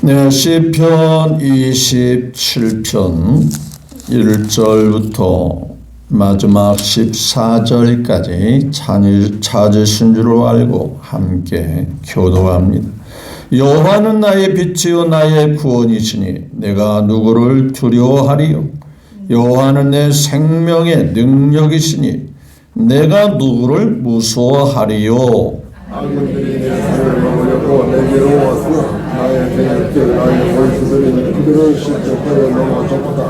네, 시편 27편 1절부터 마지막 14절까지 찾으신 줄 알고 함께 교도합니다. 여호와는 나의 빛이요 나의 구원이시니 내가 누구를 두려워하리요. 여호와는 내 생명의 능력이시니 내가 누구를 무서워하리요. 악인들이 내 살을 먹으려고 내게로 왔으나 나의 대적들 나의 원수들이 그들을 실족하여 넘어졌다.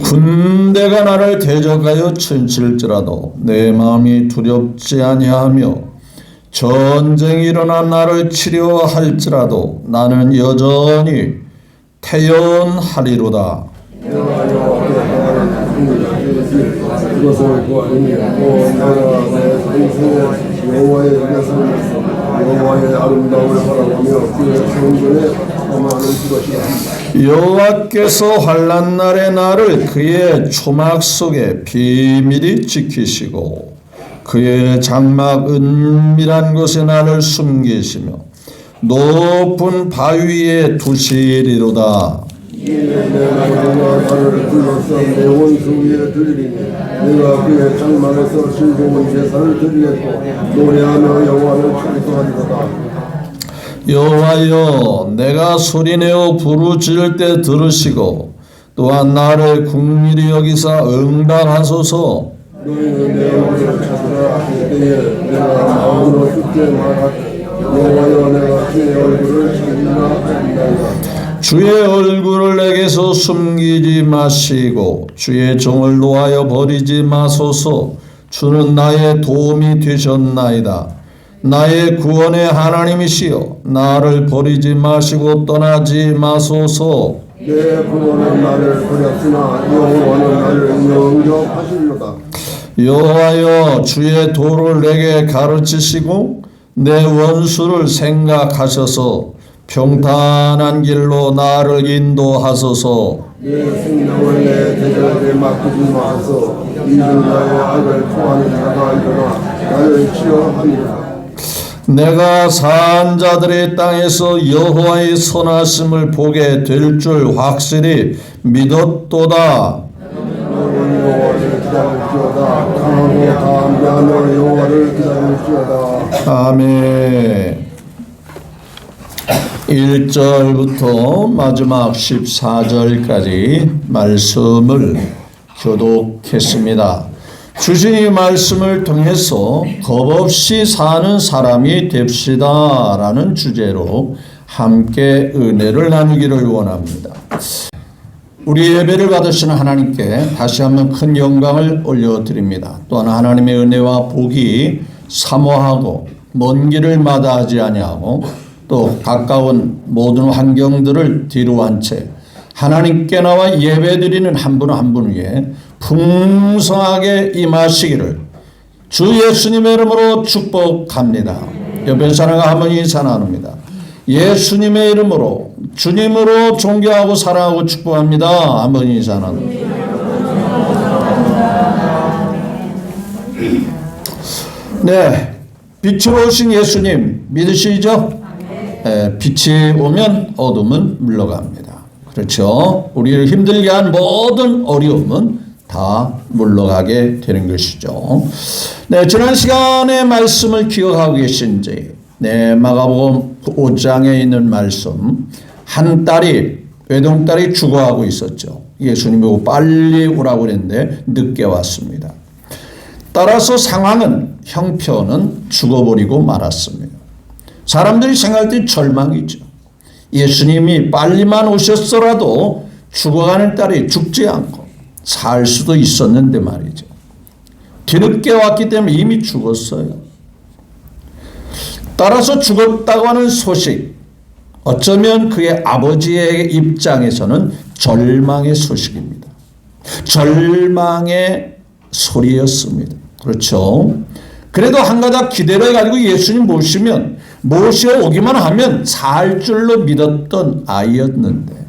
군대가 나를 대적하여 쳐칠지라도 내 마음이 두렵지 아니하며 전쟁이 일어나 나를 치료할지라도 나는 여전히 태연하리로다. 그것을 구하니 내가 내 생생에 여호와의 백성에서 여호와의 아름다움을 바라보며 그의 성전에 감하는 것이다. 여호와께서 환난 날에 나를 그의 초막 속에 비밀히 지키시고 그의 장막 은밀한 곳에 나를 숨기시며 높은 바위에 두시리로다. 내가 나를 불러서 내 원수 위에 드리리니 내가 그의 장막에서 즐거운 제사를 드리겠고 노래하며 여호와를 찬송하리로다. 여호와여, 내가 소리내어 부르짖을 때 들으시고 또한 나를 긍휼히 여기사 응답하소서. 너희는 내 얼굴을 찾으라 그때에 내가 마음으로 죽게 말하되 여호와여 내가 주의 얼굴을 찾으라 하리이다. 주의 얼굴을 내게서 숨기지 마시고 주의 종을 놓아여 버리지 마소서. 주는 나의 도움이 되셨나이다. 나의 구원의 하나님이시여 나를 버리지 마시고 떠나지 마소서. 내 부모는 나를 버렸으나 여호와는 나를 영접하시리로다. 여호와여, 주의 도를 내게 가르치시고 내 원수를 생각하셔서 평탄한 길로 나를 인도하소서. 내 생명을 내 대적에게 맡기지 마소서. 이는 나의 악을 토하는 자가 일어나 나를 치료하리라. 내가 산 자들의 땅에서 여호와의 선하심을 보게 될 줄 확실히 믿었도다. 너는 여호와를 기다릴지어다. 강하고 담대하며 여호와를 기다릴지어다. 아멘. 1절부터 마지막 14절까지 말씀을 교독했습니다. 주신 이 말씀을 통해서 겁없이 사는 사람이 됩시다 라는 주제로 함께 은혜를 나누기를 원합니다. 우리 예배를 받으시는 하나님께 다시 한번 큰 영광을 올려드립니다. 또한 하나님의 은혜와 복이 사모하고 먼 길을 마다하지 아니하고 또 가까운 모든 환경들을 뒤로한 채 하나님께 나와 예배드리는 한 분 한 분 위에 풍성하게 임하시기를 주 예수님의 이름으로 축복합니다. 옆에 사람과 한번 인사 나눕니다. 예수님의 이름으로 주님으로 존경하고 사랑하고 축복합니다. 한번 인사 나눕니다. 네, 빛으로 오신 예수님 믿으시죠? 네, 빛이 오면 어둠은 물러갑니다. 그렇죠? 우리를 힘들게 한 모든 어려움은 다 물러가게 되는 것이죠. 네, 지난 시간의 말씀을 기억하고 계신지, 네, 마가복음 5장에 있는 말씀, 한 딸이, 외동딸이 죽어가고 있었죠. 예수님이 보고 빨리 오라고 그랬는데 늦게 왔습니다. 따라서 상황은, 형편은 죽어버리고 말았습니다. 사람들이 생각할 때 절망이죠. 예수님이 빨리만 오셨어라도 죽어가는 딸이 죽지 않고 살 수도 있었는데 말이죠. 뒤늦게 왔기 때문에 이미 죽었어요. 따라서 죽었다고 하는 소식, 어쩌면 그의 아버지의 입장에서는 절망의 소식입니다. 절망의 소리였습니다. 그렇죠? 그래도 한 가닥 기대를 해가지고 예수님 모셔오기만 하면 살 줄로 믿었던 아이였는데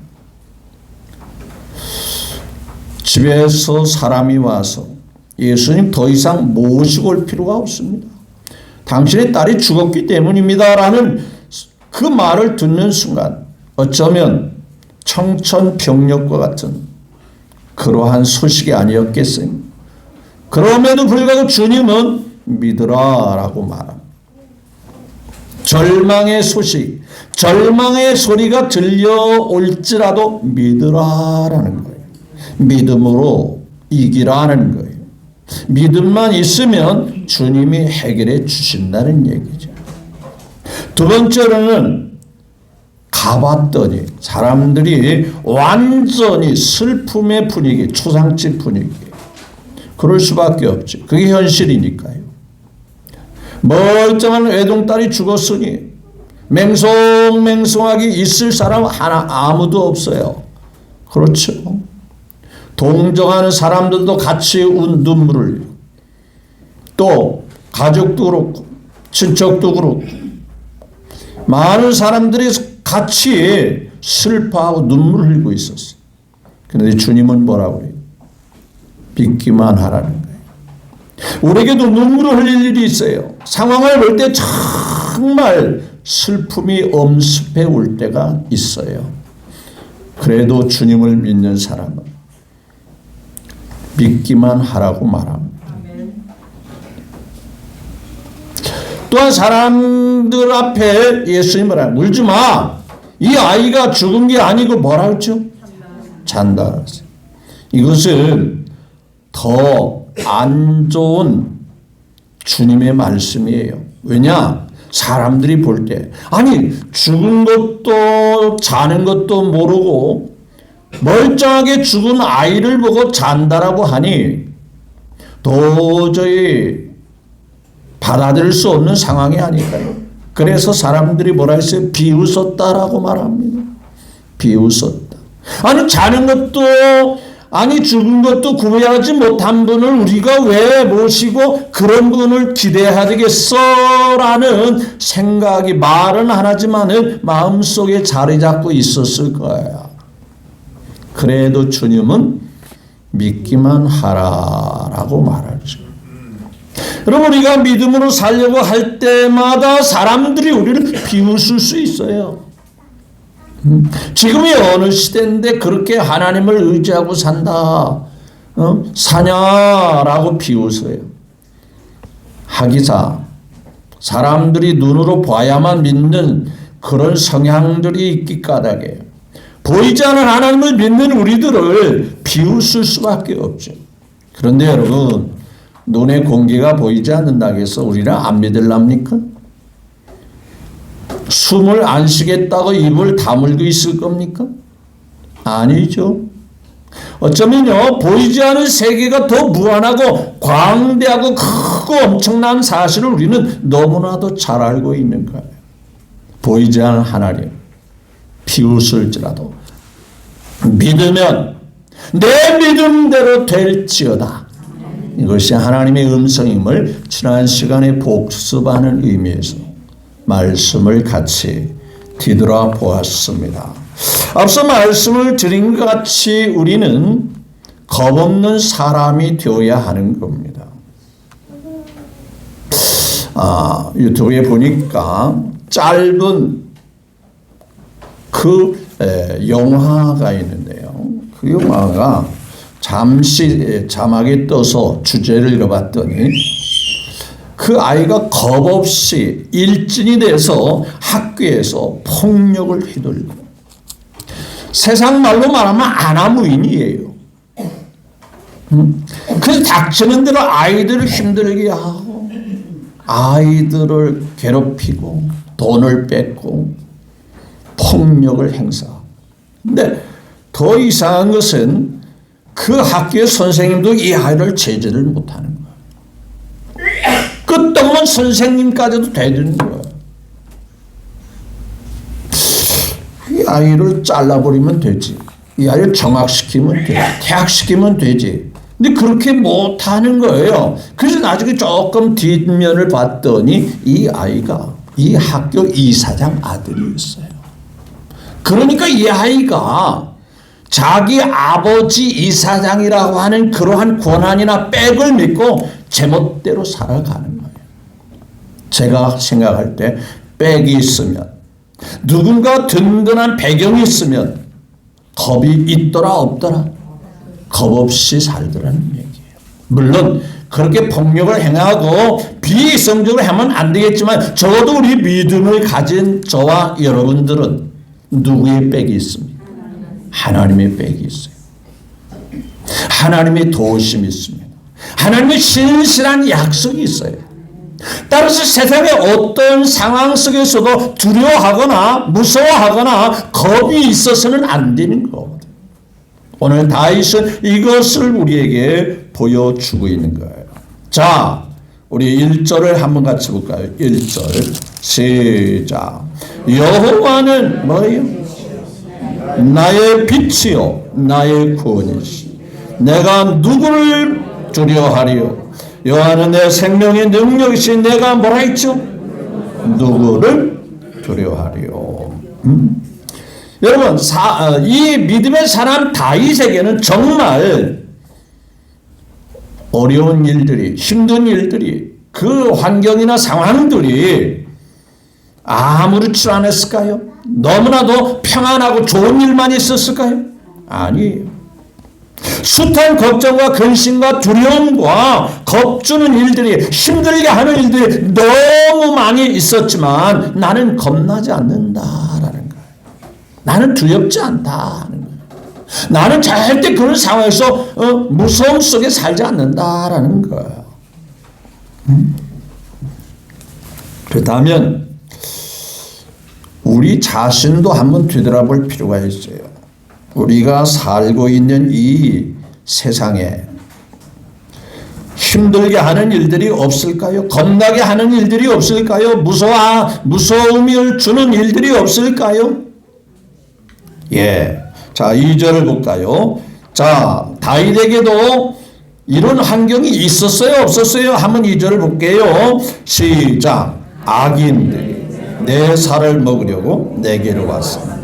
집에서 사람이 와서 예수님 더 이상 모시고 올 필요가 없습니다. 당신의 딸이 죽었기 때문입니다 라는 그 말을 듣는 순간 어쩌면 청천벽력과 같은 그러한 소식이 아니었겠어요. 그럼에도 불구하고 주님은 믿으라라고 말합니다. 절망의 소식, 절망의 소리가 들려올지라도 믿으라라는 거예요. 믿음으로 이기라는 거예요. 믿음만 있으면 주님이 해결해 주신다는 얘기죠. 두 번째로는 가봤더니 사람들이 완전히 슬픔의 분위기, 초상집 분위기. 그럴 수밖에 없죠. 그게 현실이니까요. 멀쩡한 외동딸이 죽었으니 맹송맹송하게 있을 사람 하나 아무도 없어요. 그렇죠. 동정하는 사람들도 같이 눈물을 흘리고 또 가족도 그렇고 친척도 그렇고 많은 사람들이 같이 슬퍼하고 눈물을 흘리고 있었어요. 그런데 주님은 뭐라고 해요? 믿기만 하라는 거예요. 우리에게도 눈물을 흘릴 일이 있어요. 상황을 볼 때 정말 슬픔이 엄습해 올 때가 있어요. 그래도 주님을 믿는 사람은 믿기만 하라고 말합니다. 또한 사람들 앞에 예수님이 말합니다. 울지 마. 이 아이가 죽은 게 아니고 뭐라 했죠? 잔다. 이것은 더 안 좋은 주님의 말씀이에요. 왜냐? 사람들이 볼 때 아니 죽은 것도 자는 것도 모르고 멀쩡하게 죽은 아이를 보고 잔다라고 하니 도저히 받아들일 수 없는 상황이 아닐까요? 그래서 사람들이 뭐라 했어요? 비웃었다라고 말합니다. 비웃었다. 아니 자는 것도 아니 죽은 것도 구해하지 못한 분을 우리가 왜 모시고 그런 분을 기대해야 되겠어라는 생각이 말은 안 하지만은 마음속에 자리 잡고 있었을 거예요. 그래도 주님은 믿기만 하라라고 말하죠. 여러분 우리가 믿음으로 살려고 할 때마다 사람들이 우리를 비웃을 수 있어요. 지금이 어느 시대인데 그렇게 하나님을 의지하고 산다 사냐라고 비웃어요. 하기사 사람들이 눈으로 봐야만 믿는 그런 성향들이 있기 까닭에 보이지 않는 하나님을 믿는 우리들을 비웃을 수밖에 없죠. 그런데 여러분 눈에 공기가 보이지 않는다고 해서 우리를 안 믿을랍니까? 숨을 안 쉬겠다고 입을 다물고 있을 겁니까? 아니죠. 어쩌면요 보이지 않은 세계가 더 무한하고 광대하고 크고 엄청난 사실을 우리는 너무나도 잘 알고 있는 거예요. 보이지 않는 하나님 비웃을지라도 믿으면 내 믿음대로 될지어다. 이것이 하나님의 음성임을 지난 시간에 복습하는 의미에서 말씀을 같이 뒤돌아 보았습니다. 앞서 말씀을 드린 것 같이 우리는 겁없는 사람이 되어야 하는 겁니다. 유튜브에 보니까 짧은 그 영화가 있는데요. 그 영화가 잠시 자막에 떠서 주제를 읽어봤더니 그 아이가 겁없이 일진이 돼서 학교에서 폭력을 휘둘리고 세상 말로 말하면 아나무인이에요. 그래서 닥치는 대로 아이들을 힘들게 하고 아이들을 괴롭히고 돈을 뺏고 폭력을 행사하고 근데 더 이상한 것은 그 학교의 선생님도 이 아이를 제재를 못하는 거예요. 끝없는 선생님까지도 대드는 거예요. 이 아이를 잘라버리면 되지. 이 아이를 정학시키면 되지. 퇴학시키면 되지. 근데 그렇게 못하는 거예요. 그래서 나중에 조금 뒷면을 봤더니 이 아이가 이 학교 이사장 아들이었어요. 그러니까 이 아이가 자기 아버지 이사장이라고 하는 그러한 권한이나 백을 믿고 제멋대로 살아가는 거예요. 제가 생각할 때 백이 있으면 누군가 든든한 배경이 있으면 겁이 있더라 없더라 겁 없이 살더라는 얘기예요. 물론 그렇게 폭력을 행하고 비이성적으로 하면 안 되겠지만 적어도 우리 믿음을 가진 저와 여러분들은 누구의 백이 있습니까? 하나님의 백이 있어요. 하나님의 도우심이 있습니다. 하나님의 신실한 약속이 있어요. 따라서 세상의 어떤 상황 속에서도 두려워하거나 무서워하거나 겁이 있어서는 안 되는 거거든요. 오늘 다윗은 이것을 우리에게 보여주고 있는 거예요. 자, 우리 1절을 한번 같이 볼까요? 1절 시작. 여호와는 뭐예요? 나의 빛이요 나의 구원이시. 내가 누구를 두려워하리요? 여호와는 내 생명의 능력이시. 내가 뭐라 했죠? 누구를 두려워하리요? 여러분, 이 믿음의 사람 다윗에게는 정말 어려운 일들이, 힘든 일들이, 그 환경이나 상황들이 아무렇지 않았을까요? 너무나도 평안하고 좋은 일만 있었을까요? 아니에요. 숱한 걱정과 근심과 두려움과 겁주는 일들이, 힘들게 하는 일들이 너무 많이 있었지만 나는 겁나지 않는다라는 거예요. 나는 두렵지 않다는 거예요. 나는 절대 그런 상황에서 무서움 속에 살지 않는다라는 거예요. 그렇다면 우리 자신도 한번 되돌아볼 필요가 있어요. 우리가 살고 있는 이 세상에 힘들게 하는 일들이 없을까요? 겁나게 하는 일들이 없을까요? 무서움을 주는 일들이 없을까요? 예. 자, 2절을 볼까요? 자, 다윗에게도 이런 환경이 있었어요? 없었어요? 한번 2절을 볼게요. 시작. 악인들이 내 살을 먹으려고 내게로 왔습니다.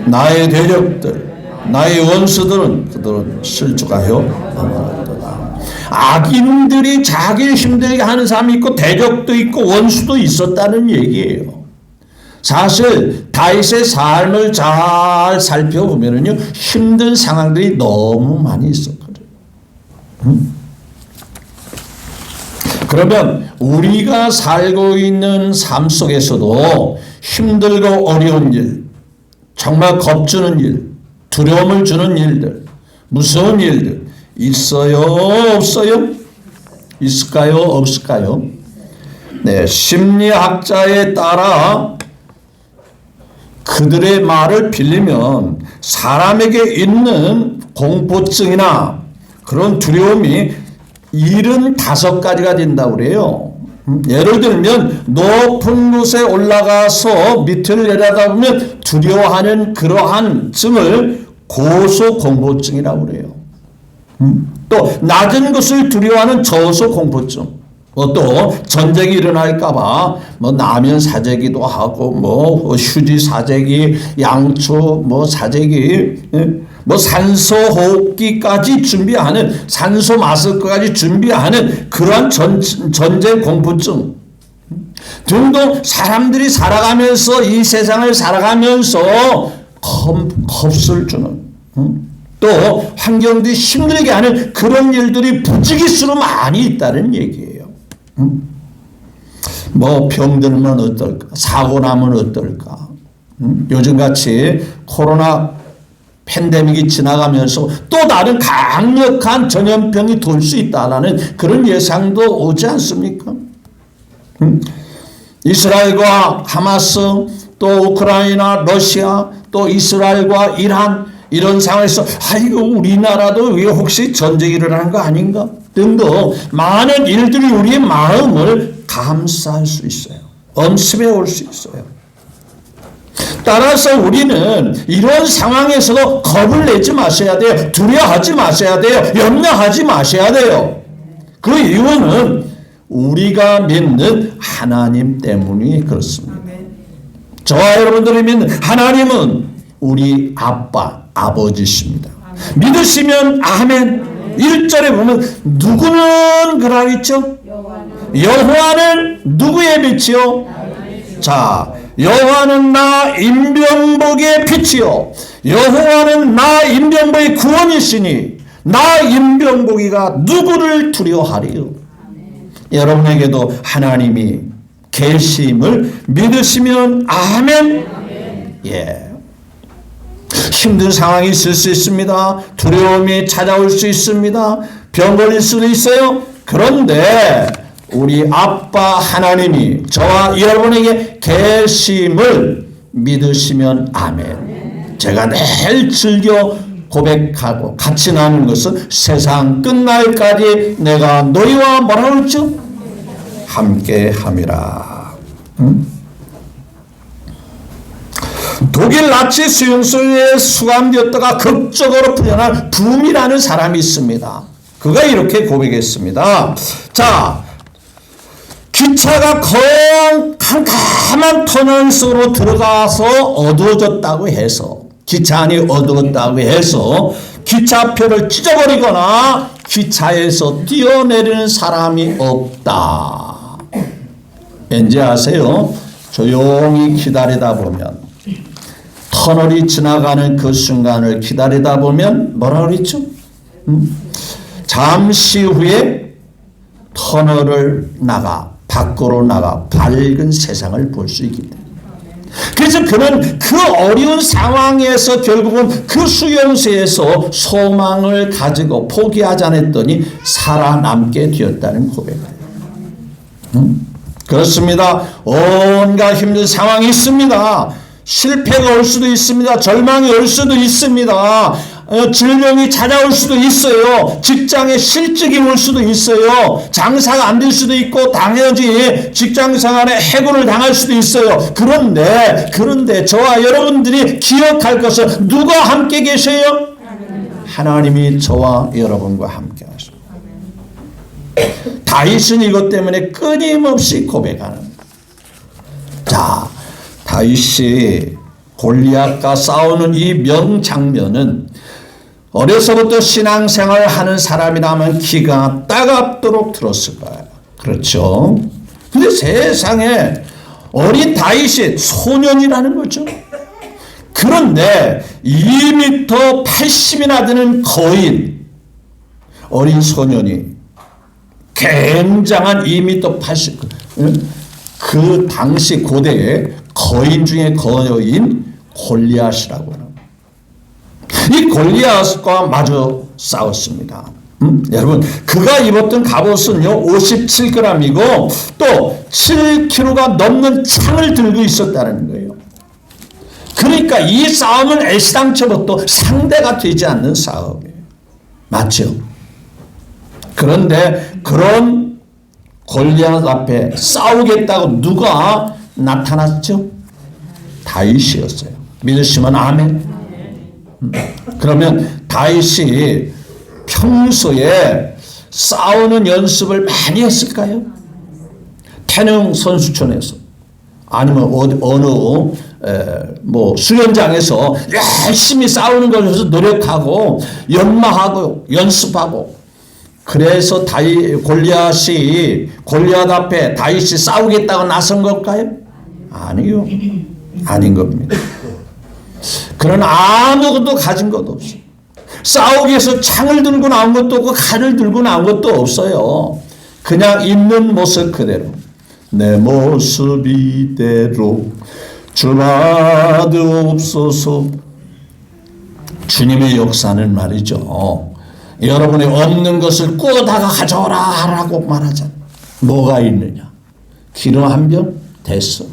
나의 대적들, 나의 원수들은 그들은 실족하여 넘어갔도다. 악인들이 자기를 힘들게 하는 사람이 있고 대적도 있고 원수도 있었다는 얘기예요. 사실 다윗의 삶을 잘 살펴보면요 힘든 상황들이 너무 많이 있었거든요. 그러면 우리가 살고 있는 삶 속에서도 힘들고 어려운 일, 정말 겁주는 일, 두려움을 주는 일들, 무서운 일들 있어요? 없어요? 있을까요? 없을까요? 네, 심리학자에 따라 그들의 말을 빌리면 사람에게 있는 공포증이나 그런 두려움이 75가지가 된다고 그래요. 예를 들면 높은 곳에 올라가서 밑을 내려다보면 두려워하는 그러한 증을 고소공포증이라고 그래요. 또 낮은 것을 두려워하는 저소공포증. 또 전쟁이 일어날까봐 라면 사재기도 하고 휴지 사재기, 양초 사재기, 산소 호흡기까지 준비하는, 산소 마스크까지 준비하는 그러한 전쟁 공포증 등등 사람들이 살아가면서 이 세상을 살아가면서 겁을 주는 또 환경들이 힘들게 하는 그런 일들이 부지기수로 많이 있다는 얘기예요. 병들면 어떨까? 사고 나면 어떨까? 요즘같이 코로나 팬데믹이 지나가면서 또 다른 강력한 전염병이 돌 수 있다는 그런 예상도 오지 않습니까? 이스라엘과 하마스, 또 우크라이나, 러시아, 또 이스라엘과 이란, 이런 상황에서 우리나라도 왜 혹시 전쟁이 일어나는 거 아닌가? 등등 많은 일들이 우리의 마음을 감싸할 수 있어요. 엄습해 올 수 있어요. 따라서 우리는 이런 상황에서도 겁을 내지 마셔야 돼요. 두려워하지 마셔야 돼요. 염려하지 마셔야 돼요. 그 이유는 우리가 믿는 하나님 때문이 그렇습니다. 저와 여러분들이 믿는 하나님은 우리 아버지십니다. 믿으시면 아멘. 1절에 보면 누구는 그러겠죠? 여호와는 누구의 빛이요? 자, 여호와는 나 임병복의 빛이요 여호와는 나 임병복의 구원이시니 나 임병복이가 누구를 두려워하리요. 여러분에게도 하나님이 계심을 믿으시면 아멘. 예. 힘든 상황이 있을 수 있습니다. 두려움이 찾아올 수 있습니다. 병 걸릴 수도 있어요. 그런데 우리 아빠 하나님이 저와 여러분에게 계심을 믿으시면 아멘. 제가 늘 즐겨 고백하고 같이 나누는 것은 세상 끝날까지 내가 너희와 뭐라고 했죠? 함께 함이라. 독일 나치 수용소에 수감되었다가 극적으로 풀려난 붐이라는 사람이 있습니다. 그가 이렇게 고백했습니다. 자, 기차가 캄캄한 터널 속으로 들어가서 어두워졌다고 해서 기차 안이 어두웠다고 해서 기차표를 찢어버리거나 기차에서 뛰어내리는 사람이 없다. 왠지 아세요? 조용히 기다리다 보면 터널이 지나가는 그 순간을 기다리다 보면 뭐라 그랬죠? 잠시 후에 터널을 밖으로 나가 밝은 세상을 볼 수 있기 때문에. 그래서 그는 그 어려운 상황에서 결국은 그 수용소에서 소망을 가지고 포기하지 않았더니 살아남게 되었다는 고백이에요. 그렇습니다. 온갖 힘든 상황이 있습니다. 실패가 올 수도 있습니다. 절망이 올 수도 있습니다. 질병이 찾아올 수도 있어요. 직장에 실직이 올 수도 있어요. 장사가 안 될 수도 있고 당연히 직장생활에 해고를 당할 수도 있어요. 그런데 저와 여러분들이 기억할 것은 누가 함께 계세요? 하나님이 저와 여러분과 함께 하십니다. 다윗은 이것 때문에 끊임없이 고백하는. 자, 다윗이 골리앗과 싸우는 이 명장면은 어려서부터 신앙생활을 하는 사람이라면 기가 따갑도록 들었을 거예요. 그렇죠? 근데 세상에 어린 다윗이 소년이라는 거죠. 그런데 2m 80이나 되는 거인, 어린 소년이 굉장한 2m 80, 그 당시 고대에 거인 중에 거인 골리앗이라고 합니다. 이 골리앗과 마주 싸웠습니다. 여러분, 그가 입었던 갑옷은요 57g이고 또 7kg가 넘는 창을 들고 있었다는 거예요. 그러니까 이 싸움은 애시당초부터 상대가 되지 않는 싸움이에요. 맞죠? 그런데 그런 골리앗 앞에 싸우겠다고 누가 나타났죠? 다윗이었어요. 믿으시면 아멘. 그러면 다윗이 평소에 싸우는 연습을 많이 했을까요? 태릉 선수촌에서 아니면 어느 수련장에서 열심히 싸우는 것을 위해서 노력하고 연마하고 연습하고, 그래서 골리앗 앞에 다윗이 싸우겠다고 나선 걸까요? 아니요. 아닌 겁니다. 그런 아무것도 가진 것도 없어요. 싸우기 위해서 창을 들고 나온 것도 없고 칼을 들고 나온 것도 없어요. 그냥 있는 모습 그대로, 내 모습 이대로 주받으옵소서. 주님의 역사는 말이죠, 여러분이 없는 것을 꾸다가 가져오라 라고 말하잖아요. 뭐가 있느냐? 기름 한 병? 됐어.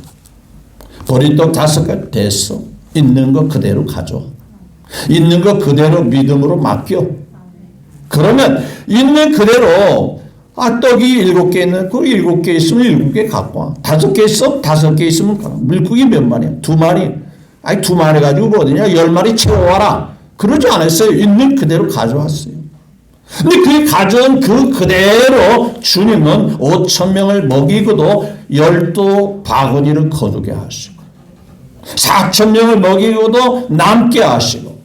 보리떡 5개? 됐어. 있는 거 그대로 가져. 있는 거 그대로 믿음으로 맡겨. 그러면 있는 그대로, 떡이 7개 있는, 그 7개 있으면 7개 갖고 와. 5개 있어? 5개 있으면 물고기 몇 마리야? 2마리. 2마리 가지고 뭐 어디냐? 10마리 채워와라. 그러지 않았어요. 있는 그대로 가져왔어요. 근데 그 가져온 그 그대로 주님은 5,000명을 먹이고도 12바구니를 거두게 하시고 4,000명을 먹이고도 남게 하시고,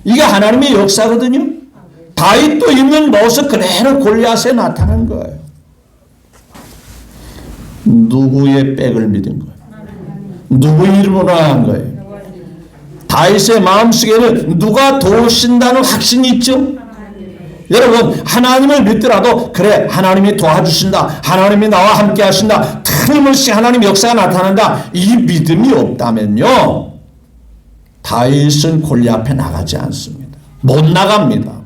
이게 하나님의 역사거든요. 다윗도 있는 모습 그대로 골리앗에 나타난 거예요. 누구의 백을 믿은 거예요? 누구 이름으로 나간 거예요? 다윗의 마음속에는 누가 도우신다는 확신이 있죠? 여러분, 하나님을 믿더라도 그래, 하나님이 도와주신다, 하나님이 나와 함께 하신다, 틀림없이 하나님의 역사가 나타난다, 이 믿음이 없다면요, 다윗은 골리앗 앞에 나가지 않습니다. 못 나갑니다.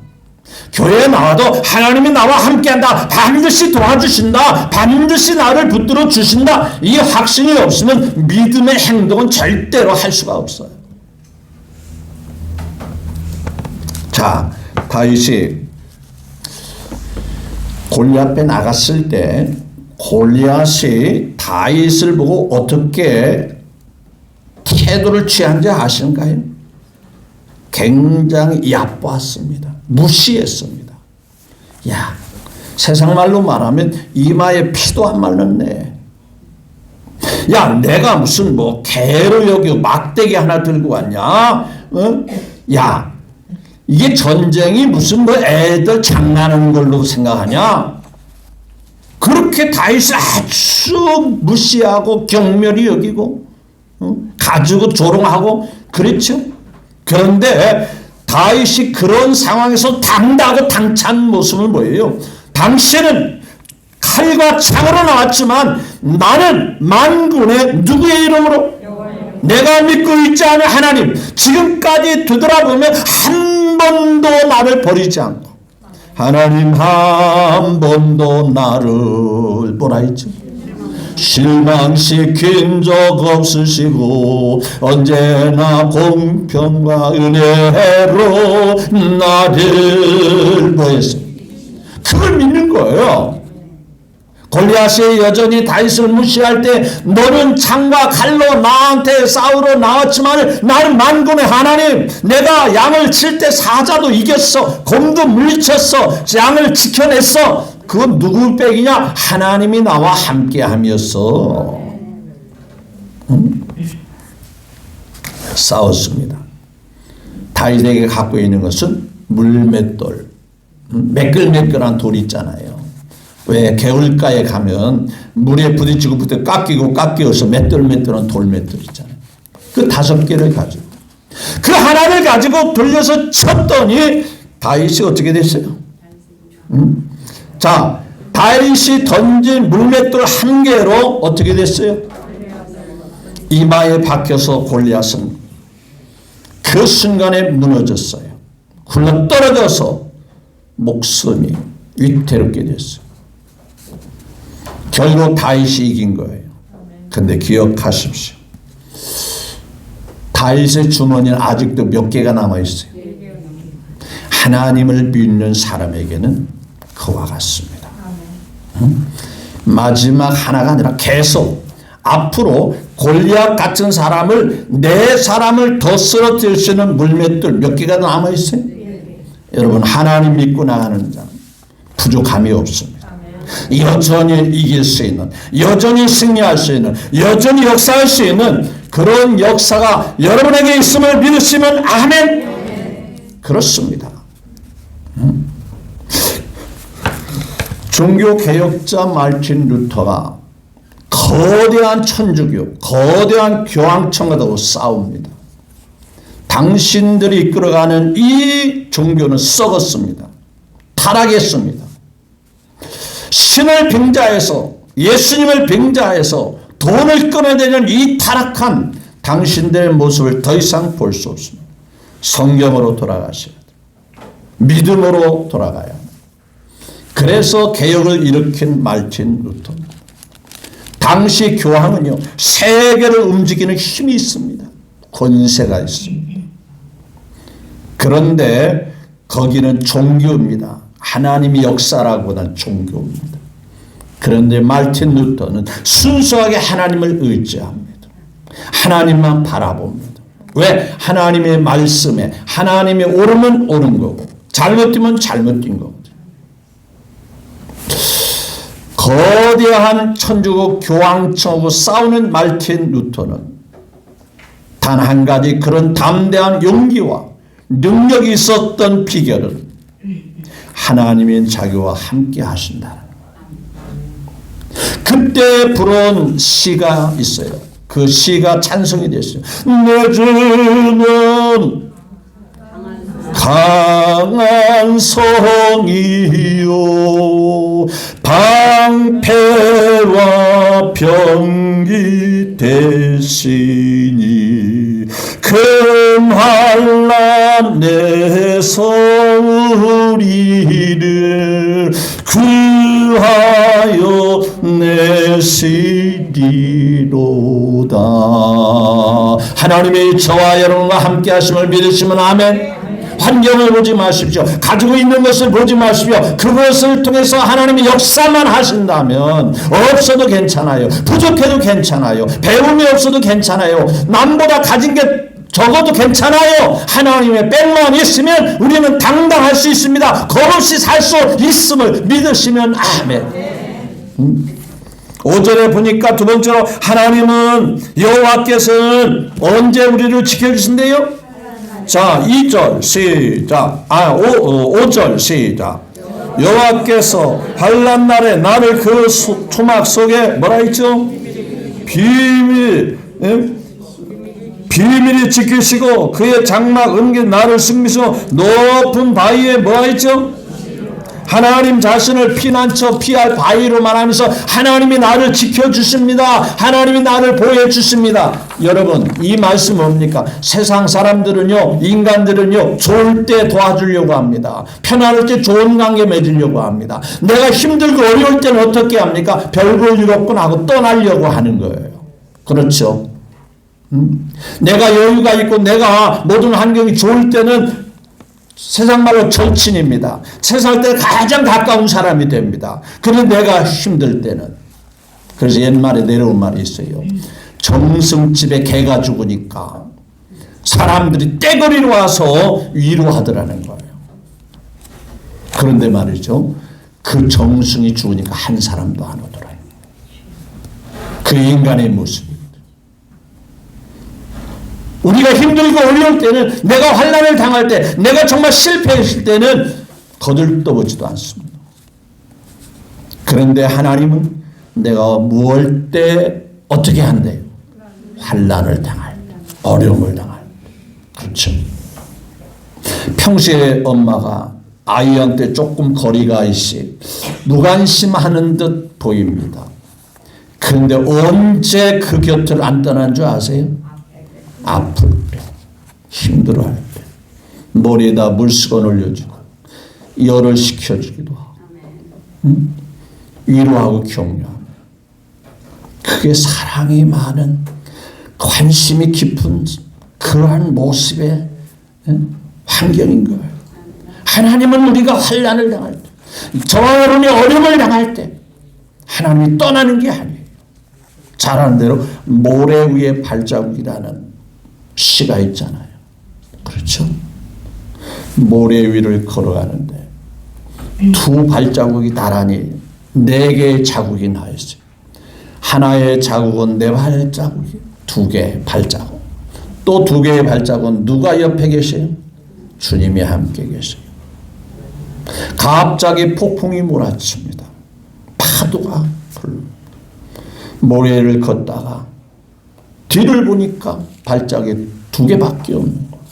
교회에 나와도 하나님이 나와 함께한다, 반드시 도와주신다, 반드시 나를 붙들어 주신다, 이 확신이 없으면 믿음의 행동은 절대로 할 수가 없어요. 자, 다윗이 골리앗 앞에 나갔을 때 골리앗이 다윗을 보고 어떻게 태도를 취한지 아시는가요? 굉장히 얕보았습니다. 무시했습니다. 야, 세상 말로 말하면 이마에 피도 안 말랐네. 야, 내가 무슨 뭐 개로 여기고 막대기 하나 들고 왔냐? 어? 야, 이게 전쟁이 무슨 뭐 애들 장난하는 걸로 생각하냐? 그렇게 다윗을 아주 무시하고 경멸히 여기고 가지고 조롱하고 그랬죠. 그런데 다윗이 그런 상황에서 당당하고 당찬 모습은 뭐예요? 당신은 칼과 창으로 나왔지만 나는 만군의 누구의 이름으로? 내가 믿고 있지 않은 하나님, 지금까지 되돌아보면 한 번도 나를 버리지 않고 하나님 한 번도 나를 뭐라 했죠? 실망시킨 적 없으시고 언제나 공평과 은혜로 나를 뭐했어요? 그걸 믿는 거예요. 골리앗이 여전히 다윗을 무시할 때 너는 창과 칼로 나한테 싸우러 나왔지만 나는 만군의 하나님, 내가 양을 칠 때 사자도 이겼어, 곰도 물리쳤어, 양을 지켜냈어. 그건 누구 백이냐? 하나님이 나와 함께 함이었어. 싸웠습니다. 다윗에게 갖고 있는 것은 물맷돌, 매끌매끌한 돌 있잖아요. 왜 개울가에 가면 물에 부딪히고 깎이고서 매떨매떨한 돌맷돌 있잖아요. 그 5개를 가지고 그 하나를 가지고 돌려서 쳤더니 다윗이 어떻게 됐어요? 자, 다윗이 던진 물맷돌 1개로 어떻게 됐어요? 이마에 박혀서 골리앗은 그 순간에 무너졌어요. 굴러떨어져서 목숨이 위태롭게 됐어요. 결국 다윗이 이긴 거예요. 근데 기억하십시오. 다윗의 주머니는 아직도 몇 개가 남아있어요. 하나님을 믿는 사람에게는 그와 같습니다. 마지막 하나가 아니라 계속 앞으로 골리앗 같은 사람을, 내 사람을 더 쓰러뜨릴 수 있는 물맷돌 몇 개가 남아있어요? 여러분, 하나님 믿고 나가는 자는 부족함이 없습니다. 여전히 이길 수 있는, 여전히 승리할 수 있는, 여전히 역사할 수 있는 그런 역사가 여러분에게 있음을 믿으시면 아멘. 그렇습니다. 종교개혁자 마르틴 루터가 거대한 천주교, 거대한 교황청과도 싸웁니다. 당신들이 이끌어가는 이 종교는 썩었습니다. 타락했습니다. 신을 빙자해서, 예수님을 빙자해서 돈을 끊어내는 이 타락한 당신들의 모습을 더 이상 볼 수 없습니다. 성경으로 돌아가셔야 돼요. 믿음으로 돌아가야 합니다. 그래서 개혁을 일으킨 마르틴 루터. 당시 교황은요, 세계를 움직이는 힘이 있습니다. 권세가 있습니다. 그런데 거기는 종교입니다. 하나님이 역사라고는 종교입니다. 그런데 마르틴 루터는 순수하게 하나님을 의지합니다. 하나님만 바라봅니다. 왜? 하나님의 말씀에 하나님의 옳으면 옳은 거고 잘못되면 잘못된 거거든요. 거대한 천주교 교황청하고 싸우는 마르틴 루터는 단 한 가지 그런 담대한 용기와 능력이 있었던 비결은 하나님인 자기와 함께 하신다는 거예요. 그때 부른 시가 있어요. 그 시가 찬송이 됐어요. 내 주는 강한 성이요 방패와 병기 되시니 큰 환난 내서 우리를 구하여 내시리로다. 하나님이 저와 여러분과 함께 하심을 믿으시면 아멘. 환경을 보지 마십시오. 가지고 있는 것을 보지 마십시오. 그것을 통해서 하나님이 역사만 하신다면 없어도 괜찮아요. 부족해도 괜찮아요. 배움이 없어도 괜찮아요. 남보다 가진 게 적어도 괜찮아요. 하나님의 백만 있으면 우리는 당당할 수 있습니다. 겁없이 살 수 있음을 믿으시면 아멘. 5절에 보니까 두 번째로 하나님은 여호와께서는 언제 우리를 지켜주신대요? 자, 2절 시작. 5절 시작. 여호와께서 환난 날에 나를 그 초막 속에 뭐라 했죠? 비밀히 지키시고 그의 장막 은기 나를 승리시고 높은 바위에 뭐라 했죠? 하나님 자신을 피난처 피할 바위로 말하면서 하나님이 나를 지켜주십니다. 하나님이 나를 보여주십니다. 여러분, 이 말씀 뭡니까? 세상 사람들은요, 인간들은요, 좋을 때 도와주려고 합니다. 편안할 때 좋은 관계 맺으려고 합니다. 내가 힘들고 어려울 때는 어떻게 합니까? 별볼 일 없구나 하고 떠나려고 하는 거예요. 그렇죠? 내가 여유가 있고 내가 모든 환경이 좋을 때는 세상 말로 절친입니다. 세상 때 가장 가까운 사람이 됩니다. 그런데 내가 힘들 때는, 그래서 옛말에 내려온 말이 있어요. 정승집에 개가 죽으니까 사람들이 떼거리로 와서 위로하더라는 거예요. 그런데 말이죠, 그 정승이 죽으니까 한 사람도 안 오더라요. 그 인간의 모습. 우리가 힘들고 어려울 때는, 내가 환난을 당할 때, 내가 정말 실패했을 때는 거들떠보지도 않습니다. 그런데 하나님은 내가 무엇 때 어떻게 한대요? 환난을 당할 때, 어려움을 당할 때. 그렇죠. 평소에 엄마가 아이한테 조금 거리가 있이 무관심하는 듯 보입니다. 그런데 언제 그 곁을 안 떠난 줄 아세요? 아플 때, 힘들어할 때, 머리에다 물수건 올려주고 열을 식혀주기도 하고, 위로하고 격려하고. 그게 사랑이 많은, 관심이 깊은 그러한 모습의 환경인 거예요. 하나님은 우리가 환난을 당할 때, 저와 여러분이 어려움을 당할 때 하나님이 떠나는 게 아니에요. 잘 아는 대로 모래 위에 발자국이라는 시가 있잖아요. 그렇죠? 모래 위를 걸어가는데 두 발자국이 나란히 4개의 자국이 나 있어요. 하나의 자국은 내 발자국이에요. 2개의 발자국. 또 2개의 발자국은 누가 옆에 계세요? 주님이 함께 계세요. 갑자기 폭풍이 몰아칩니다. 파도가 불릅니다. 모래를 걷다가 뒤를 보니까 발자국이 2개밖에 없는 거예요.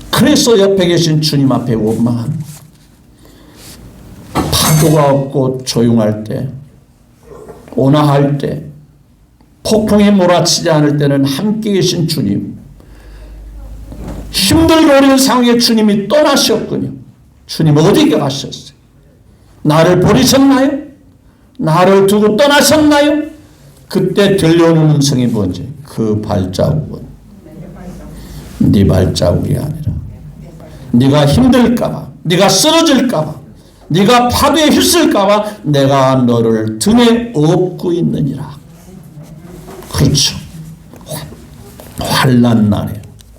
그래서 옆에 계신 주님 앞에 원망합니다. 파도가 없고 조용할 때, 온화할 때, 폭풍이 몰아치지 않을 때는 함께 계신 주님, 힘들고 어려운 상황에 주님이 떠나셨군요. 주님 어디 가셨어요? 나를 버리셨나요? 나를 두고 떠나셨나요? 그때 들려오는 음성이 뭔지, 그 발자국은 네 발자국이 아니라 네가 힘들까봐, 네가 쓰러질까봐, 네가 파도에 휩쓸까봐 내가 너를 등에 업고 있느니라. 그렇죠. 환난 날에.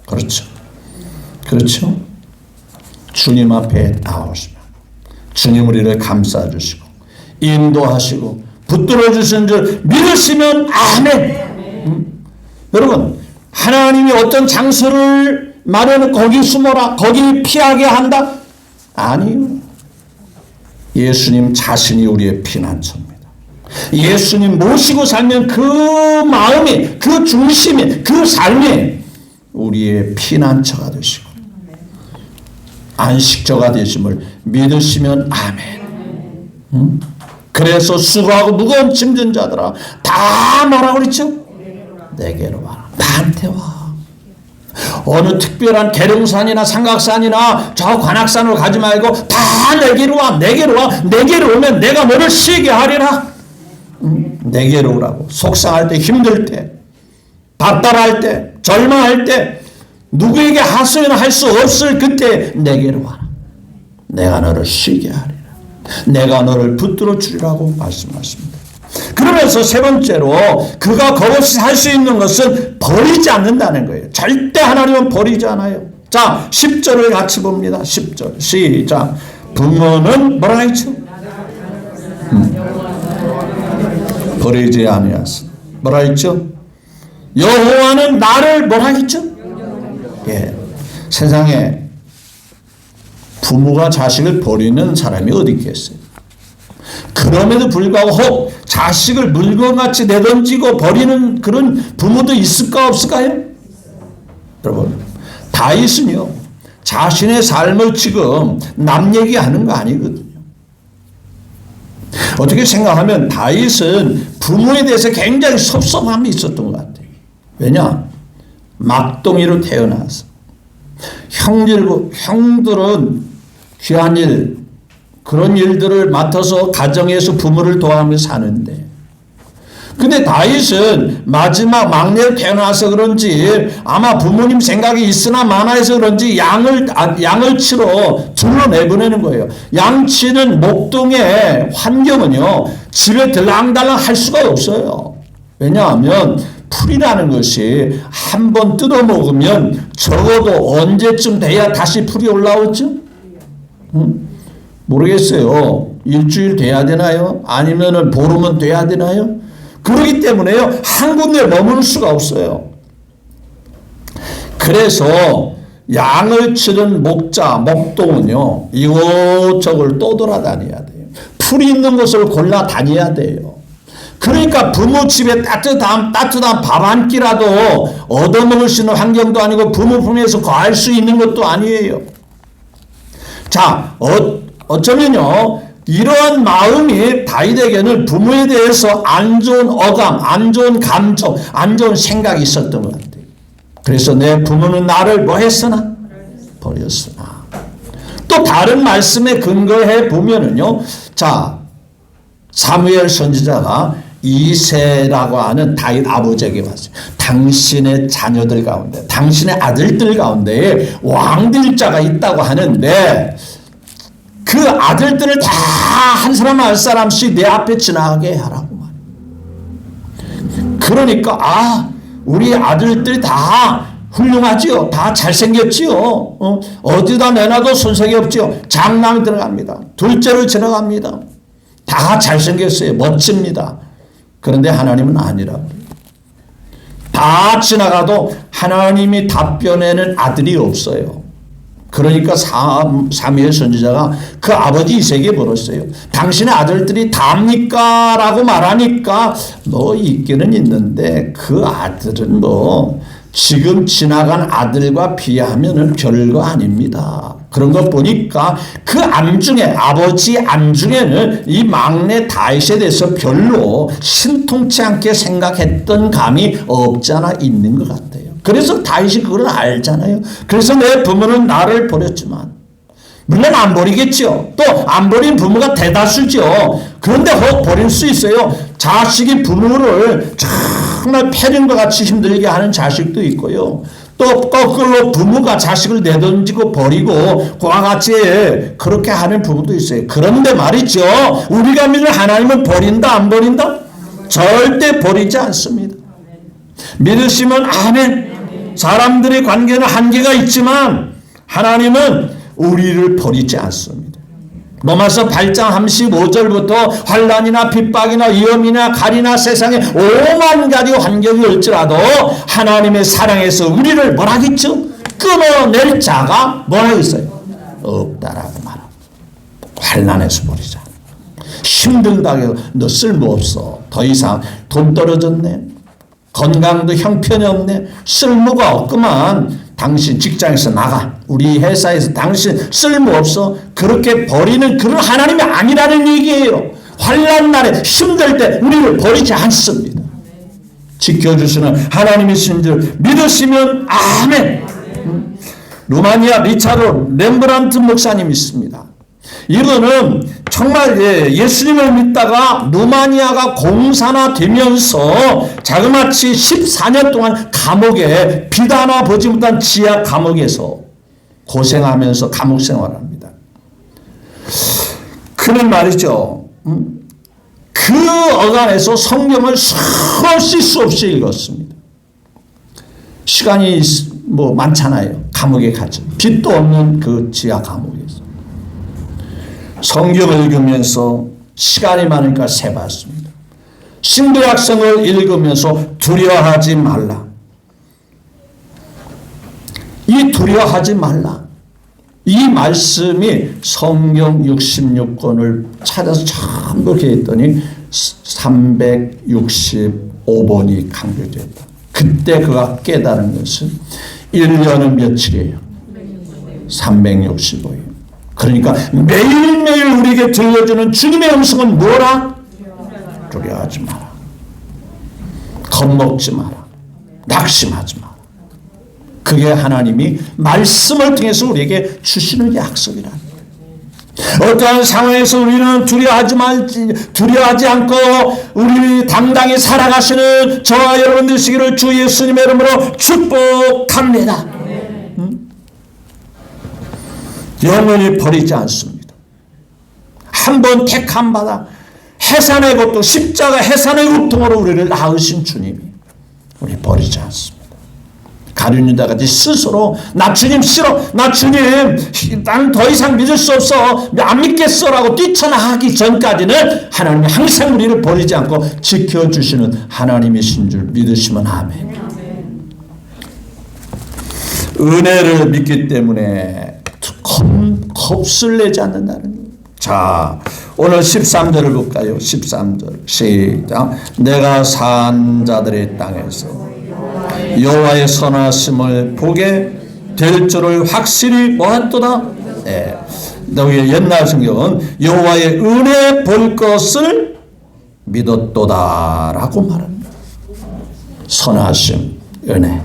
그렇죠. 그렇죠. 주님 앞에 나오시면 주님 우리를 감싸주시고 인도하시고 붙들어 주신 줄 믿으시면 아멘. 여러분, 하나님이 어떤 장소를 마련해 거기 숨어라, 거기 피하게 한다? 아니요. 예수님 자신이 우리의 피난처입니다. 예수님 모시고 살면 그 마음이, 그 중심이, 그 삶이 우리의 피난처가 되시고 안식처가 되심을 믿으시면 아멘. 그래서 수고하고 무거운 짐진 자들아 다 뭐라고 그랬죠? 내게로 와라. 나한테 와. 어느 특별한 계룡산이나 삼각산이나 저 관악산으로 가지 말고 다 내게로 와. 내게로 와. 내게로 오면 내가 너를 쉬게 하리라. 내게로 오라고. 속상할 때, 힘들 때, 답답할 때, 절망할 때, 누구에게 하소연할 수 없을 그때 내게로 와라. 내가 너를 쉬게 하리라. 내가 너를 붙들어 주리라고 말씀하십니다. 그러면서 세 번째로 그가 겁없이 살 수 있는 것은 버리지 않는다는 거예요. 절대 하나님은 버리지 않아요. 자, 10절을 같이 봅니다. 10절 시작. 부모는 뭐라 했죠? 버리지 아니하사. 뭐라 했죠? 여호와는 나를 뭐라 했죠? 예. 세상에 부모가 자식을 버리는 사람이 어디 있겠어요? 그럼에도 불구하고 혹 자식을 물건같이 내던지고 버리는 그런 부모도 있을까 없을까요? 여러분, 다윗은요 자신의 삶을 지금 남 얘기하는 거 아니거든요. 어떻게 생각하면 다윗은 부모에 대해서 굉장히 섭섭함이 있었던 것 같아요. 왜냐? 막둥이로 태어나서 형들은 귀한 일, 그런 일들을 맡아서 가정에서 부모를 도와가며 사는데, 근데 다윗은 마지막 막내로 태어나서 그런지 아마 부모님 생각이 있으나 마나해서 그런지 양을 치러 둘러 내보내는 거예요. 양 치는 목동의 환경은요 집에 들랑달랑 할 수가 없어요. 왜냐하면 풀이라는 것이 한번 뜯어먹으면 적어도 언제쯤 돼야 다시 풀이 올라오죠? 모르겠어요. 일주일 돼야 되나요? 아니면은 보름은 돼야 되나요? 그렇기 때문에요 한 군데 머무를 수가 없어요. 그래서 양을 치는 목동은요 이곳저곳 떠돌아다녀야 돼요. 풀이 있는 곳을 골라 다녀야 돼요. 그러니까 부모 집에 따뜻한 밥 한 끼라도 얻어먹을 수 있는 환경도 아니고 부모 품에서 거할 수 있는 것도 아니에요. 자, 어쩌면요 이러한 마음이 다윗에게는 부모에 대해서 안 좋은 어감, 안 좋은 감정, 안 좋은 생각이 있었던 것 같아요. 그래서 내 부모는 나를 뭐 했으나? 버렸으나. 또 다른 말씀에 근거해 보면은요, 자, 사무엘 선지자가 이새라고 하는 다윗 아버지에게 왔어요. 당신의 자녀들 가운데, 당신의 아들들 가운데 왕들자가 있다고 하는데 그 아들들을 다 한 사람 한 사람씩 내 앞에 지나가게 하라고 말이에요. 그러니까 우리 아들들이 다 훌륭하지요. 다 잘생겼지요. 어디다 내놔도 손색이 없지요. 장남이 들어갑니다. 둘째를 지나갑니다. 다 잘생겼어요. 멋집니다. 그런데 하나님은 아니라고. 다 지나가도 하나님이 답변에는 아들이 없어요. 그러니까 사무엘 선지자가 그 아버지 이새에게 물었어요. 당신의 아들들이 답니까? 라고 말하니까 뭐 있기는 있는데 그 아들은 뭐 지금 지나간 아들과 비하면은 별거 아닙니다. 그런 것 보니까 그 안중에 아버지 안중에는 이 막내 다윗에 대해서 별로 신통치 않게 생각했던 감이 없지 않아 있는 것 같아요. 그래서 다윗이 그걸 알잖아요. 그래서 내 부모는 나를 버렸지만 물론 안 버리겠죠. 또 안 버린 부모가 대다수죠. 그런데 혹 버릴 수 있어요. 자식이 부모를 정말 패륜과 같이 힘들게 하는 자식도 있고요. 또 거꾸로 부모가 자식을 내던지고 버리고 그와 같이 그렇게 하는 부모도 있어요. 그런데 말이죠. 우리가 믿는 하나님은 버린다 안 버린다? 절대 버리지 않습니다. 믿으시면 아멘. 사람들의 관계는 한계가 있지만 하나님은 우리를 버리지 않습니다. 로마서 8장 35절부터 환난이나 핍박이나 위험이나 칼이나 세상에 오만 가지 환경이 올지라도 하나님의 사랑에서 우리를 뭐라 했죠? 끊어낼 자가 뭐라 했어요? 없다라고 말합니다. 환난에서 버리자. 힘들다고 해서 너 쓸모없어. 더 이상 돈 떨어졌네. 건강도 형편이 없네. 쓸모가 없구만. 당신 직장에서 나가. 우리 회사에서 당신 쓸모없어. 그렇게 버리는 그런 하나님이 아니라는 얘기예요. 환난 날에 힘들 때 우리를 버리지 않습니다. 지켜주시는 하나님이신 줄 믿으시면 아멘. 루마니아 리차르 렘브란트 목사님이 있습니다. 이거는 정말 예수님을 믿다가 루마니아가 공산화되면서 자그마치 14년 동안 감옥에 비단화 보지 못한 지하 감옥에서 고생하면서 감옥 생활합니다. 그는 말이죠. 그 어간에서 성경을 수없이 읽었습니다. 시간이 뭐 많잖아요. 감옥에 갇혀 빛도 없는 그 지하 감옥에서 성경을 읽으면서 시간이 많으니까 세봤습니다. 신구약성을 읽으면서 두려워하지 말라. 이 두려워하지 말라. 이 말씀이 성경 66권을 찾아서 전부 이렇게 했더니 365번이 강조됐다. 그때 그가 깨달은 것은 1년은 며칠이에요? 365일. 그러니까 매일매일 우리에게 들려주는 주님의 음성은 뭐라? 두려워하지 마라. 겁먹지 마라. 낙심하지 마라. 그게 하나님이 말씀을 통해서 우리에게 주시는 약속이랍니다. 어떠한 상황에서 우리는 두려워하지 않고 우리 당당히 살아가시는 저와 여러분 되시기를 주 예수님의 이름으로 축복합니다. 영원히 버리지 않습니다. 한번 택함 받아 해산의 고통, 십자가 해산의 고통으로 우리를 낳으신 주님이 우리 버리지 않습니다. 가룟유다같이 스스로 나 주님 싫어, 나 주님 난 더 이상 믿을 수 없어, 안 믿겠어라고 뛰쳐나가기 전까지는 하나님이 항상 우리를 버리지 않고 지켜주시는 하나님이신 줄 믿으시면 아멘. 은혜를 믿기 때문에 겁을 내지 않는다는 거예요. 자, 오늘 13절을 볼까요? 13절 시작. 내가 산 자들의 땅에서 여호와의 선하심을 보게 될 줄을 확실히 뭐한도다? 네. 너희의 옛날 성경은 여호와의 은혜 볼 것을 믿었도다라고 말합니다. 선하심, 은혜.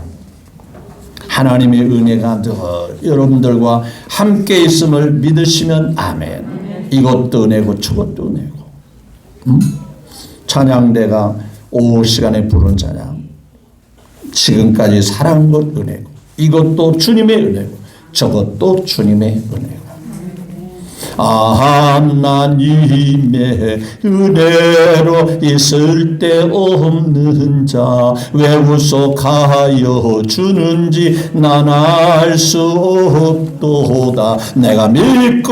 하나님의 은혜가 늘 여러분들과 함께 있음을 믿으시면 아멘. 이것도 은혜고 저것도 은혜고. 찬양대가 오후 시간에 부른 찬양. 지금까지 살아온 것 은혜고, 이것도 주님의 은혜고, 저것도 주님의 은혜고. 하나님의 은혜로 있을 데 없는 자 왜 우속하여 주는지 난 알 수 없도다. 내가 믿고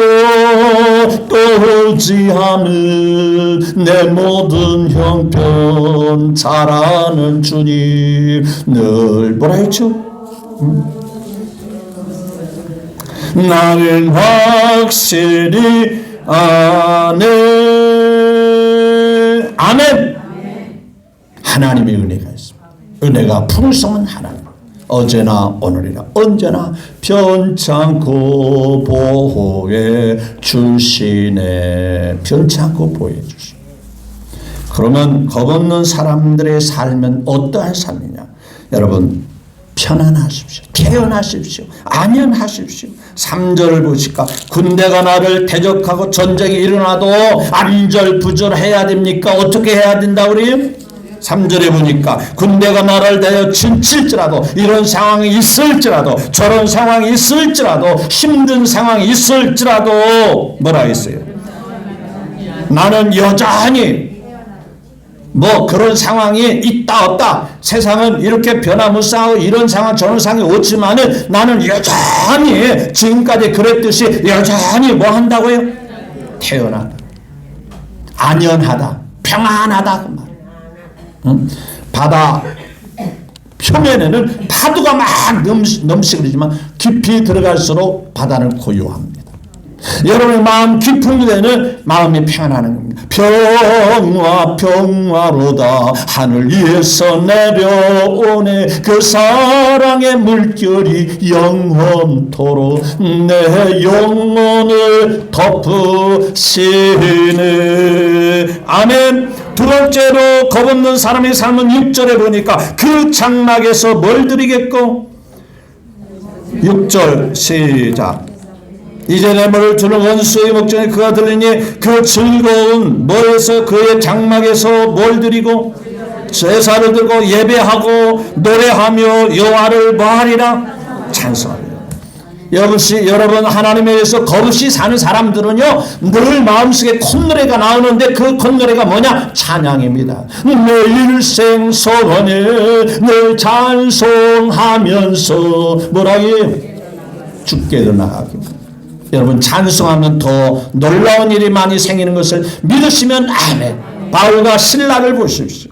또 의지하는 내 모든 형편 잘 아는 주님. 늘 뭐라 했죠? 나는 확실히 아네. 아멘. 하나님의 은혜가 있습니다. 은혜가 풍성한 하나님. 어제나 오늘이나 언제나 변찮고 보호해 주시네. 변찮고 보호해 주시네. 그러면 겁없는 사람들의 삶은 어떠한 삶이냐? 여러분, 편안하십시오. 태어나십시오. 안연하십시오. 3절을 보실까? 군대가 나를 대적하고 전쟁이 일어나도 안절부절해야 됩니까? 어떻게 해야 된다 우리? 3절에 보니까 군대가 나를 대여 진칠지라도, 이런 상황이 있을지라도, 저런 상황이 있을지라도, 힘든 상황이 있을지라도 뭐라 했어요? 나는 여전히 뭐 그런 상황이 있다 없다, 세상은 이렇게 변화무쌍하고 이런 상황 저런 상황이 오지만은 나는 여전히 지금까지 그랬듯이 여전히 뭐 한다고요? 태어나다, 안연하다, 평안하다 그 말. 바다 표면에는 파도가 막 넘치지만 깊이 들어갈수록 바다는 고요합니다. 여러분의 마음 깊은 데는 마음이 평안하는 겁니다. 평화 평화로다 하늘 위에서 내려오네 그 사랑의 물결이 영원토록 내 영혼을 덮으시네. 아멘. 두 번째로 겁없는 사람의 삶은 6절에 보니까 그 장막에서 뭘 드리겠고 6절 시작. 이제 내 벌을 주는 원수의 목전에 그가 들리니 그 즐거운 뭐에서 그의 장막에서 뭘 드리고 제사를 들고 예배하고 노래하며 여호와를 뭐하리라 찬송하리라. 여러분 하나님에 대해서 거듭이 사는 사람들은요 늘 마음속에 콧노래가 나오는데 그 콧노래가 뭐냐? 찬양입니다. 내 일생 소원에 늘 찬송하면서 뭐라기? 주께로 나가기. 여러분 찬송하면 더 놀라운 일이 많이 생기는 것을 믿으시면 아멘. 바울과 신라를 보십시오.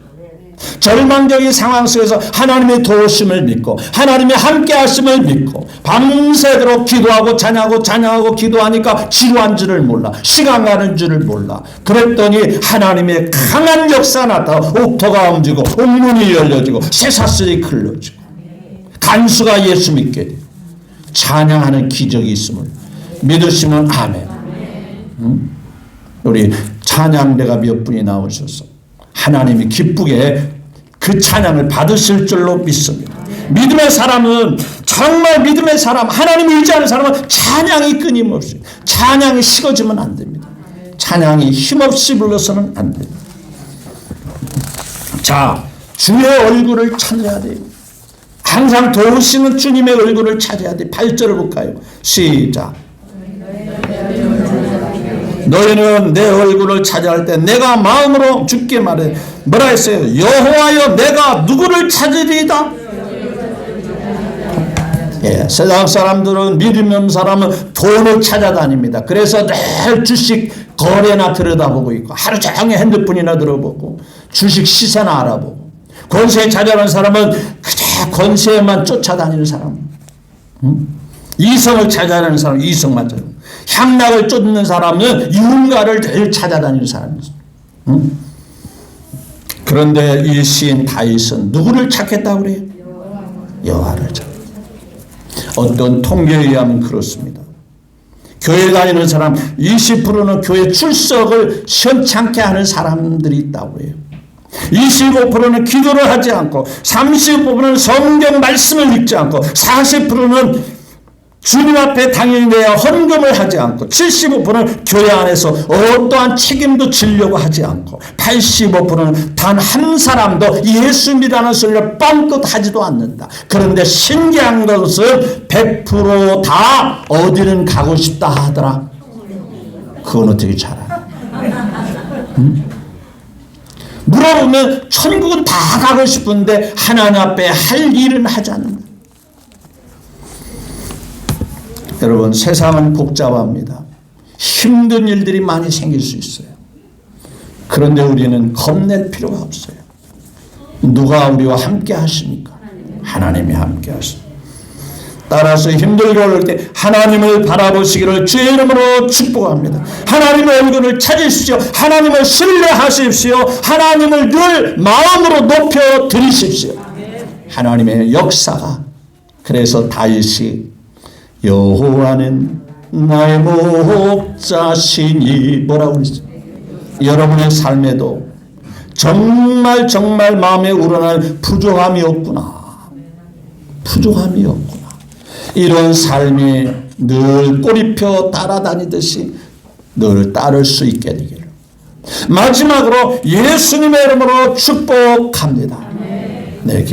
절망적인 상황 속에서 하나님의 도우심을 믿고 하나님의 함께 하심을 믿고 밤새도록 기도하고 찬양하고 기도하니까 지루한 줄을 몰라. 시간 가는 줄을 몰라. 그랬더니 하나님의 강한 역사가 나타나고 옥토가 움직이고 옥문이 열려지고 쇠사슬이 흘러지고 간수가 예수 믿게 되고 찬양하는 기적이 있음을 믿으시면 아멘. 우리 찬양대가 몇 분이 나오셔서 하나님이 기쁘게 그 찬양을 받으실 줄로 믿습니다. 믿음의 사람은 정말 믿음의 사람, 하나님을 의지하는 사람은 찬양이 끊임없이, 찬양이 식어지면 안 됩니다. 찬양이 힘없이 불러서는 안 됩니다. 자, 주의 얼굴을 찾아야 돼요. 항상 도우시는 주님의 얼굴을 찾아야 돼. 8절을 볼까요? 시작. 너희는 내 얼굴을 찾아할 때 내가 마음으로 주께 말해 뭐라 했어요? 여호와여 내가 누구를 찾으리이다? 예, 세상 사람들은 믿음 없는 사람은 돈을 찾아다닙니다. 그래서 늘 주식 거래나 들여다보고 있고 하루 종일 핸드폰이나 들어보고 주식 시세나 알아보고 권세 찾아가는 사람은 그저 권세만 쫓아다니는 사람, 이성을 찾아다니는 사람, 이성만 찾아. 향락을 쫓는 사람은 유흥가를 늘 찾아다니는 사람이죠. 그런데 이 시인 다윗은 누구를 찾겠다고 그래요? 여호와를 찾. 어떤 통계에 의하면 그렇습니다. 교회 다니는 사람 20%는 교회 출석을 시원찮게 하는 사람들이 있다고 해요. 25%는 기도를 하지 않고 35%는 성경 말씀을 읽지 않고 40%는 주님 앞에 당연히 내야 헌금을 하지 않고 75%는 교회 안에서 어떠한 책임도 지려고 하지 않고 85%는 단 한 사람도 예수 믿으라는 소리를 뻥끗 하지도 않는다. 그런데 신기한 것은 100% 다 어디는 가고 싶다 하더라. 그건 어떻게 잘 알아? 물어보면 천국은 다 가고 싶은데 하나님 앞에 할 일은 하지 않는다. 여러분 세상은 복잡합니다. 힘든 일들이 많이 생길 수 있어요. 그런데 우리는 겁낼 필요가 없어요. 누가 우리와 함께 하십니까? 하나님이 함께 하십니다. 따라서 힘들게 어려울 때 하나님을 바라보시기를 주의 이름으로 축복합니다. 하나님의 얼굴을 찾으십시오. 하나님을 신뢰하십시오. 하나님을 늘 마음으로 높여 드리십시오. 하나님의 역사가. 그래서 다윗이 여호와는 나의 목자시니 뭐라고 그랬죠? 여러분의 삶에도 정말 마음에 우러날 부족함이 없구나. 부족함이 없구나. 이런 삶이 늘 꼬리표 따라다니듯이 늘 따를 수 있게 되기를. 마지막으로 예수님의 이름으로 축복합니다. 네.